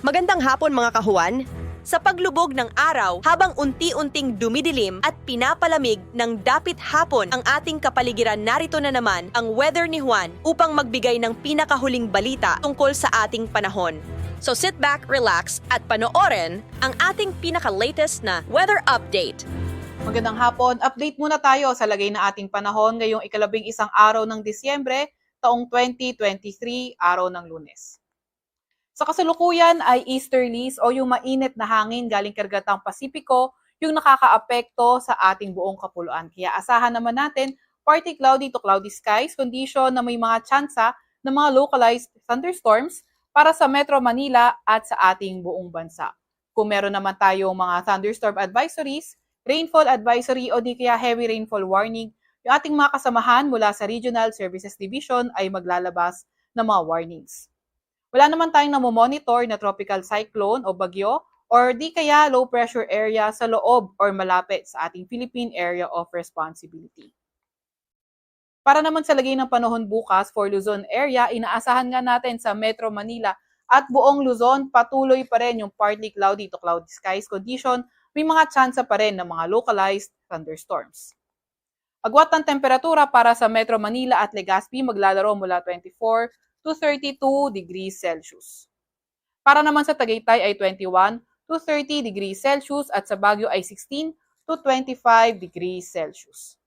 Magandang hapon mga kahuan. Sa paglubog ng araw, habang unti-unting dumidilim at pinapalamig ng dapit hapon ang ating kapaligiran, narito na naman ang weather ni Juan upang magbigay ng pinakahuling balita tungkol sa ating panahon. So sit back, relax at panoorin ang ating pinaka-latest na weather update. Magandang hapon. Update muna tayo sa lagay na ating panahon ngayong ika-11 araw ng Disyembre, taong 2023, araw ng Lunes. Sa kasalukuyan ay easterlies o yung mainit na hangin galing karagatang Pasipiko yung nakakaapekto sa ating buong kapuluan. Kaya asahan naman natin partly cloudy to cloudy skies condition na may mga tsansa ng mga localized thunderstorms para sa Metro Manila at sa ating buong bansa. Kung meron naman tayong mga thunderstorm advisories, rainfall advisory o di kaya heavy rainfall warning, yung ating mga kasamahan mula sa Regional Services Division ay maglalabas ng mga warnings. Wala naman tayong namomonitor na tropical cyclone o bagyo or di kaya low pressure area sa loob or malapit sa ating Philippine Area of Responsibility. Para naman sa lagay ng panahon bukas for Luzon area, inaasahan nga natin sa Metro Manila at buong Luzon patuloy pa rin yung partly cloudy to cloudy skies condition, may mga tsansa pa rin ng mga localized thunderstorms. Agwat ng temperatura para sa Metro Manila at Legazpi maglalaro mula 24 to 32 degrees Celsius. Para naman sa Tagaytay ay 21 to 30 degrees Celsius at sa Baguio ay 16 to 25 degrees Celsius.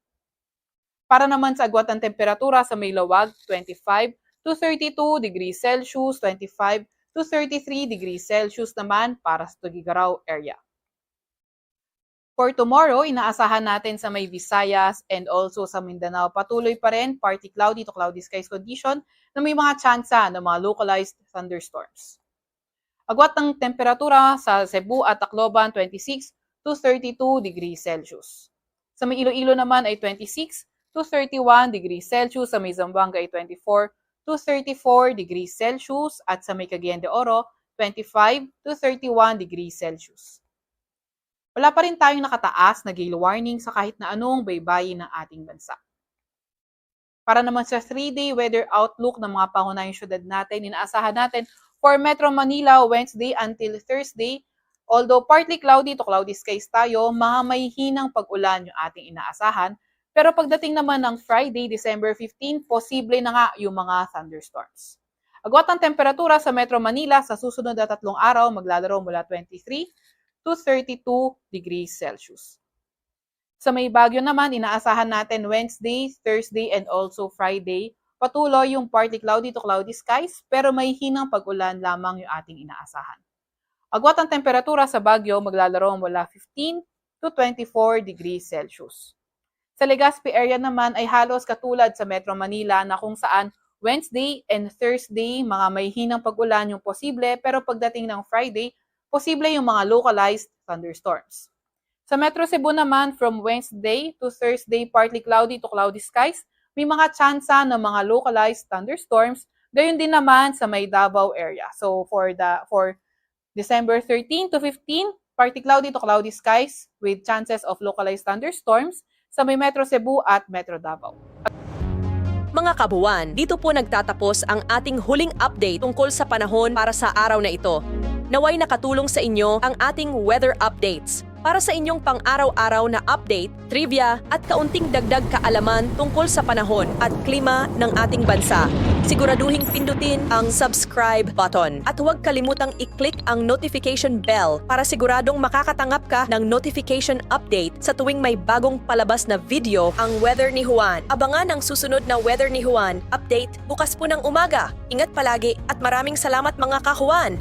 Para naman sa agwat ng temperatura sa Maylawag, 25 to 32 degrees Celsius, 25 to 33 degrees Celsius naman para sa Tugigaraw area. For tomorrow, inaasahan natin sa may Visayas and also sa Mindanao patuloy pa rin partly cloudy to cloudy skies condition na may mga tsansa ng mga localized thunderstorms. Agwat ng temperatura sa Cebu at Tacloban 26 to 32 degrees Celsius. Sa may Iloilo naman ay 26 to 31 degrees Celsius, sa may Zamboanga ay 24 to 34 degrees Celsius at sa may Cagayan de Oro 25 to 31 degrees Celsius. Wala pa rin tayong nakataas na gale warning sa kahit na anong baybayin ng ating bansa. Para naman sa 3-day weather outlook ng mga pangunahing syudad natin, inaasahan natin for Metro Manila Wednesday until Thursday, although partly cloudy to cloudy skies tayo, mga may hinang pag-ulan yung ating inaasahan. Pero pagdating naman ng Friday, December 15, posible na nga yung mga thunderstorms. Agwat ang temperatura sa Metro Manila sa susunod na 3 araw maglalaro mula 23 to 32 degrees Celsius. Sa may Baguio naman, inaasahan natin Wednesday, Thursday, and also Friday, patuloy yung partly cloudy to cloudy skies, pero may hinang pag-ulan lamang yung ating inaasahan. Agwat ang temperatura sa Baguio maglalaro mula 15 to 24 degrees Celsius. Sa Legazpi area naman ay halos katulad sa Metro Manila na kung saan Wednesday and Thursday, mga may hinang pag-ulan yung posible, pero pagdating ng Friday, posible yung mga localized thunderstorms. Sa Metro Cebu naman, from Wednesday to Thursday, partly cloudy to cloudy skies, may mga tsansa ng mga localized thunderstorms, gayon din naman sa may Davao area. So for December 13 to 15, partly cloudy to cloudy skies with chances of localized thunderstorms sa may Metro Cebu at Metro Davao. Mga kabuan, dito po nagtatapos ang ating huling update tungkol sa panahon para sa araw na ito. Naway nakatulong sa inyo ang ating weather updates para sa inyong pang-araw-araw na update, trivia at kaunting dagdag kaalaman tungkol sa panahon at klima ng ating bansa. Siguraduhing pindutin ang subscribe button at huwag kalimutang i-click ang notification bell para siguradong makakatanggap ka ng notification update sa tuwing may bagong palabas na video ang Weather ni Juan. Abangan ang susunod na Weather ni Juan update bukas po ng umaga. Ingat palagi at maraming salamat mga kahuan!